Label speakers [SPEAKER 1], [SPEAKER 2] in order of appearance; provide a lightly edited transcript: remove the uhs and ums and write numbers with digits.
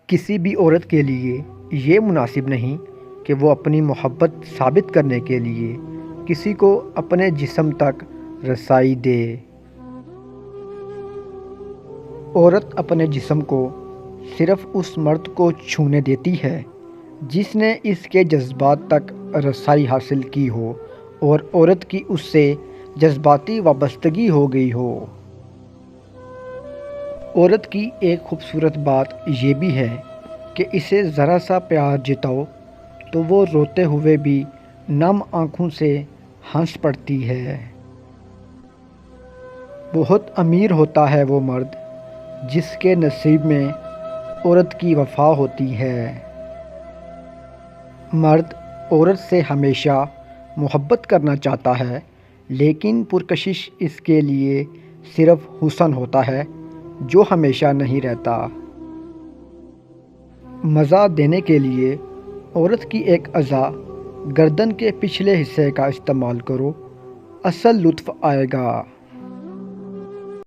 [SPEAKER 1] کسی بھی عورت کے لیے یہ مناسب نہیں کہ وہ اپنی محبت ثابت کرنے کے لیے کسی کو اپنے جسم تک رسائی دے۔ عورت اپنے جسم کو صرف اس مرد کو چھونے دیتی ہے جس نے اس کے جذبات تک رسائی حاصل کی ہو اور عورت کی اس سے جذباتی وابستگی ہو گئی ہو۔ عورت کی ایک خوبصورت بات یہ بھی ہے کہ اسے ذرا سا پیار جتاؤ تو وہ روتے ہوئے بھی نم آنکھوں سے ہنس پڑتی ہے۔ بہت امیر ہوتا ہے وہ مرد جس کے نصیب میں عورت کی وفا ہوتی ہے۔ مرد عورت سے ہمیشہ محبت کرنا چاہتا ہے لیکن پرکشش اس کے لیے صرف حسن ہوتا ہے جو ہمیشہ نہیں رہتا۔ مزہ دینے کے لیے عورت کی ایک اعضاء گردن کے پچھلے حصے کا استعمال کرو، اصل لطف آئے گا۔